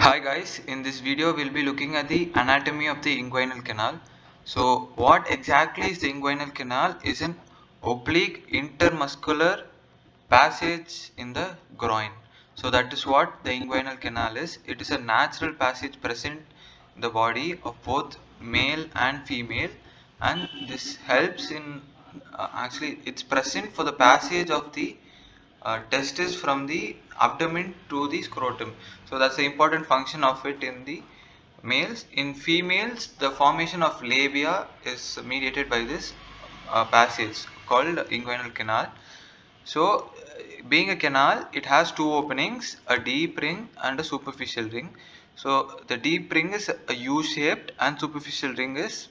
Hi guys, in this video we'll be looking at the anatomy of the inguinal canal. So what exactly is the inguinal canal? Is an oblique intermuscular passage in the groin. So that is what the inguinal canal is. It is a natural passage present in the body of both male and female, and this helps in actually it's present for the passage of the testis from the abdomen to the scrotum. So that's the important function of it in the males. In females, the formation of labia is mediated by this passage called inguinal canal. So being a canal, it has two openings, a deep ring and a superficial ring. So the deep ring is a U-shaped and superficial ring is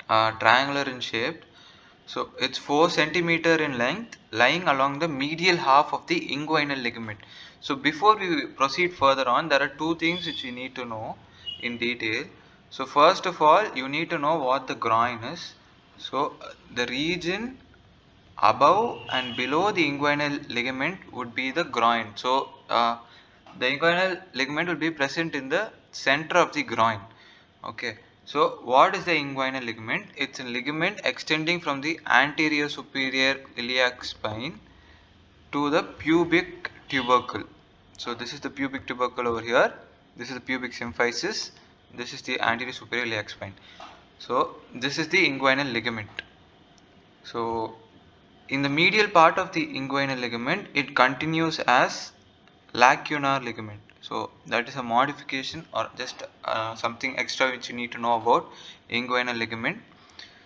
triangular in shape. So it's 4 centimeter in length, lying along the medial half of the inguinal ligament. So before we proceed further on, there are two things which you need to know in detail. So first of all, you need to know what the groin is. So the region above and below the inguinal ligament would be the groin. So the inguinal ligament will be present in the center of the groin. Okay, so what is the inguinal ligament? It's a ligament extending from the anterior superior iliac spine to the pubic tubercle. So this is the pubic tubercle over here. This is the pubic symphysis. This is the anterior superior iliac spine. So this is the inguinal ligament. So in the medial part of the inguinal ligament, it continues as lacunar ligament. So that is a modification or just something extra which you need to know about inguinal ligament.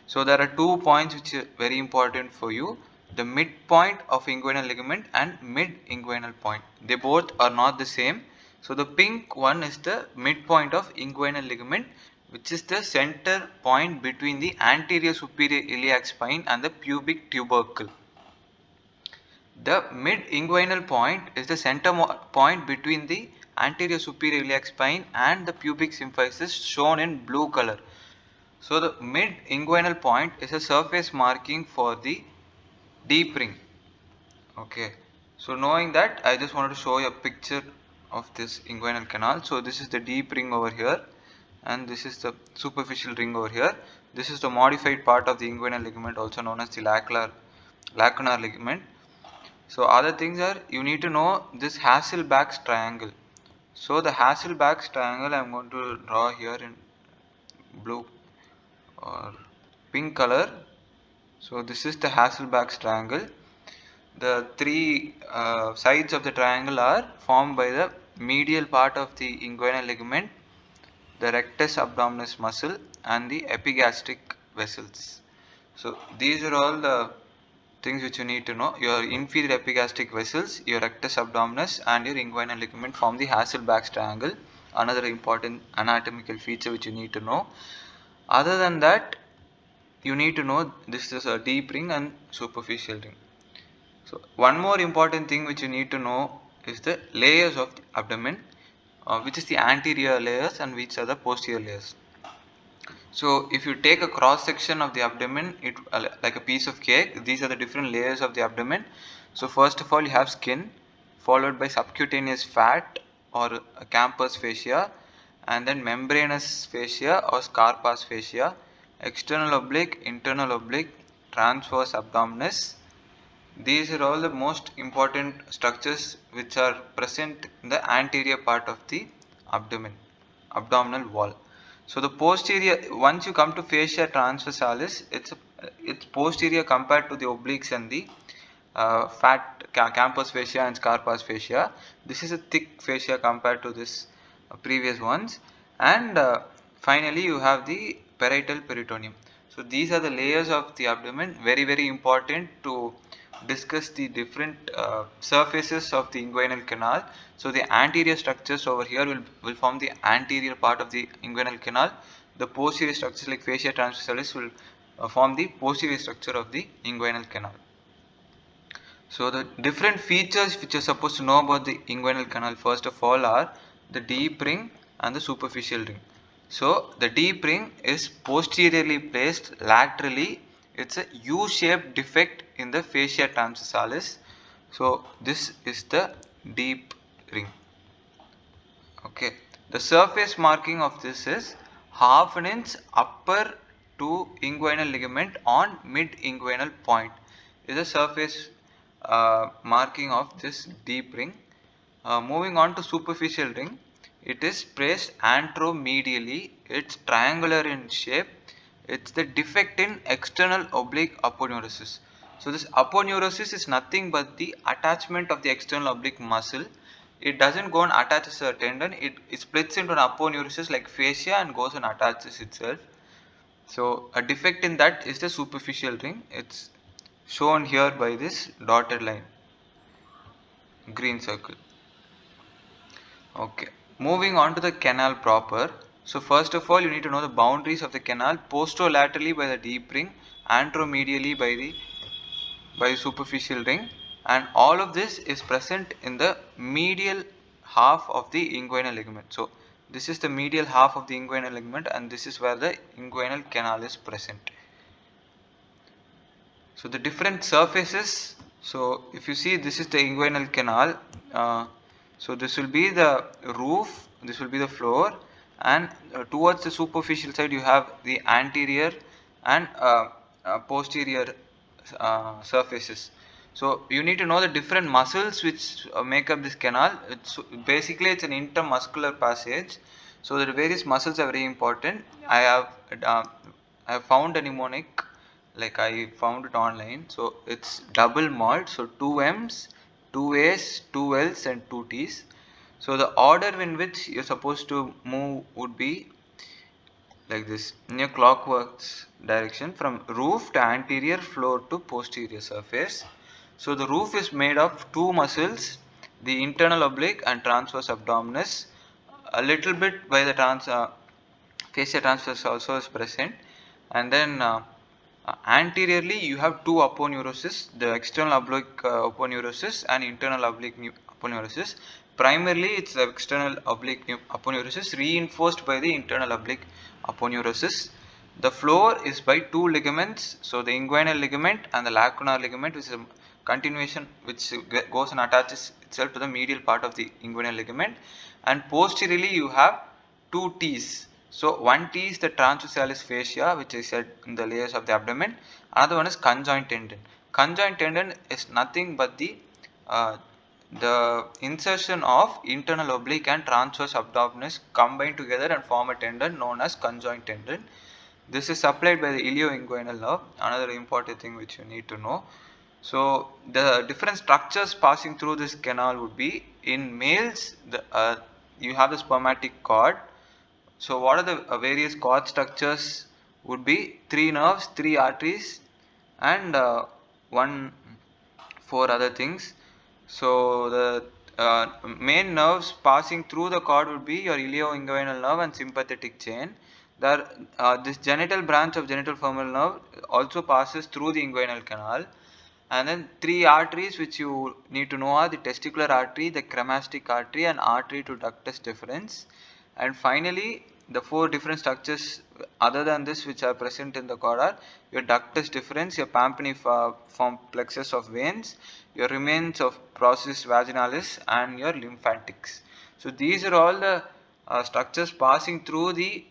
So there are 2 points which are very important for you: the midpoint of inguinal ligament and mid inguinal point. They both are not the same. So the pink one is the midpoint of inguinal ligament, which is the center point between the anterior superior iliac spine and the pubic tubercle. The mid-inguinal point is the center point between the anterior superior iliac spine and the pubic symphysis, shown in blue color. So the mid-inguinal point is a surface marking for the deep ring. Okay. So knowing that, I just wanted to show you a picture of this inguinal canal. So this is the deep ring over here, and this is the superficial ring over here. This is the modified part of the inguinal ligament, also known as the lacunar ligament. So other things are, you need to know this Hasselbalch's triangle. So the Hasselbalch's triangle I am going to draw here in blue or pink color. So this is the Hasselbalch's triangle. The three sides of the triangle are formed by the medial part of the inguinal ligament, the rectus abdominis muscle, and the epigastric vessels. So these are all the things which you need to know. Your inferior epigastric vessels, your rectus abdominis, and your inguinal ligament form the Hasselbalch's triangle. Another important anatomical feature which you need to know. Other than that, you need to know this is a deep ring and superficial ring. So one more important thing which you need to know is the layers of the abdomen, which is the anterior layers and which are the posterior layers. So if you take a cross section of the abdomen, it like a piece of cake, these are the different layers of the abdomen. So first of all, you have skin, followed by subcutaneous fat or campus fascia, and then membranous fascia or scarpa's fascia, external oblique, internal oblique, transverse abdominis. These are all the most important structures which are present in the anterior part of the abdominal wall. So the posterior, once you come to fascia transversalis, it's posterior compared to the obliques and the campus fascia and scarpa's fascia. This is a thick fascia compared to this previous ones, and finally you have the parietal peritoneum. So these are the layers of the abdomen, very important to discuss the different surfaces of the inguinal canal. So the anterior structures over here will form the anterior part of the inguinal canal. The posterior structures like fascia transversalis will form the posterior structure of the inguinal canal. So the different features which you're supposed to know about the inguinal canal, first of all, are the deep ring and the superficial ring. So the deep ring is posteriorly placed laterally. It's a U-shaped defect in the fascia transversalis. So this is the deep ring. Okay. The surface marking of this is half an inch upper to inguinal ligament on mid inguinal point. Is the surface marking of this deep ring. Moving on to superficial ring, it is placed anteromedially. It's triangular in shape. It's the defect in external oblique aponeurosis. So this aponeurosis is nothing but the attachment of the external oblique muscle. It doesn't go and attaches a tendon. It splits into an aponeurosis like fascia and goes and attaches itself. So a defect in that is the superficial ring. It's shown here by this dotted line, green circle. Okay, moving on to the canal proper. So first of all, you need to know the boundaries of the canal posterolaterally by the deep ring, anteromedially by the superficial ring, and all of this is present in the medial half of the inguinal ligament. So this is the medial half of the inguinal ligament, and this is where the inguinal canal is present. So the different surfaces. So if you see, this is the inguinal canal. So this will be the roof, this will be the floor, and towards the superficial side you have the anterior and posterior surfaces. So you need to know the different muscles which make up this canal. It's an intermuscular passage. So the various muscles are very important. I have found a mnemonic, like I found it online. So it's double malt, so 2 M's, 2 A's, 2 L's and 2 T's. So the order in which you're supposed to move would be like this, in a clockwise direction from roof to anterior, floor to posterior surface. So the roof is made of two muscles, the internal oblique and transverse abdominis. A little bit by the fascia transverse also is present, and then anteriorly you have two aponeurosis, the external oblique aponeurosis and internal oblique aponeurosis. Primarily it's the external oblique aponeurosis reinforced by the internal oblique aponeurosis. The floor is by two ligaments, so the inguinal ligament and the lacunar ligament, which is a continuation which goes and attaches itself to the medial part of the inguinal ligament, and posteriorly you have two T's. So one T is the transversalis fascia, which is said in the layers of the abdomen. Another one is conjoint tendon. Conjoint tendon is nothing but the insertion of internal oblique and transverse abdominis combined together and form a tendon known as conjoint tendon. This is supplied by the ilioinguinal nerve. Another important thing which you need to know. So the different structures passing through this canal would be, in males, you have the spermatic cord. So what are the various cord structures would be? 3 nerves, 3 arteries, and four other things. So the main nerves passing through the cord would be your ilioinguinal nerve and sympathetic chain. This genital branch of genital femoral nerve also passes through the inguinal canal. And then 3 arteries which you need to know are the testicular artery, the cremastic artery, and artery to ductus deferens. And finally, the 4 different structures other than this which are present in the cord are your ductus deferens, your pampiniform plexus of veins, your remains of processus vaginalis, and your lymphatics. So these are all the structures passing through the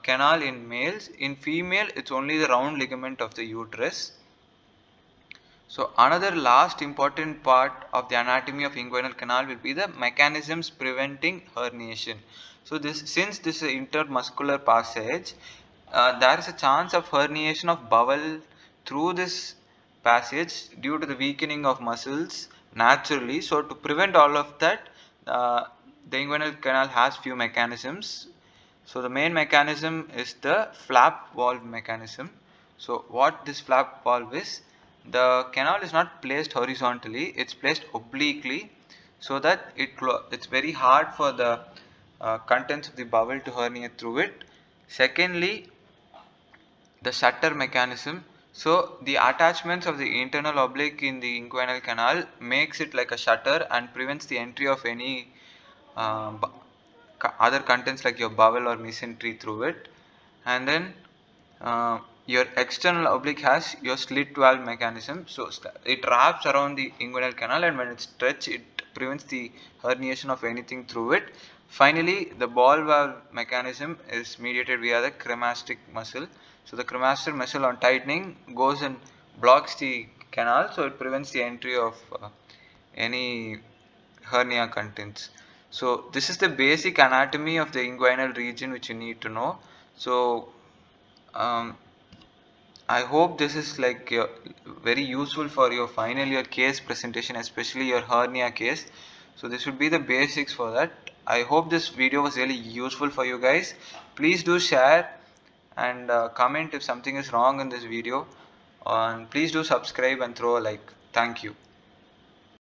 canal in males. In female, it's only the round ligament of the uterus. So another last important part of the anatomy of inguinal canal will be the mechanisms preventing herniation. So since this is an intermuscular passage, there is a chance of herniation of bowel through this passage due to the weakening of muscles naturally. So to prevent all of that, the inguinal canal has few mechanisms. So the main mechanism is the flap valve mechanism. So what this flap valve is, the canal is not placed horizontally, it's placed obliquely, so that it's very hard for the contents of the bowel to herniate through it. Secondly, the shutter mechanism. So the attachments of the internal oblique in the inguinal canal makes it like a shutter and prevents the entry of any other contents like your bowel or mesentery through it. And then your external oblique has your slit valve mechanism. So it wraps around the inguinal canal, and when it's stretched, it prevents the herniation of anything through it. Finally, the ball valve mechanism is mediated via the cremasteric muscle. So the cremasteric muscle on tightening goes and blocks the canal, so it prevents the entry of any hernia contents. So this is the basic anatomy of the inguinal region which you need to know. So um, I hope this is like very useful for your final year case presentation, especially your hernia case. So this would be the basics for that. I hope this video was really useful for you guys. Please do share and comment if something is wrong in this video, and please do subscribe and throw a like. Thank you.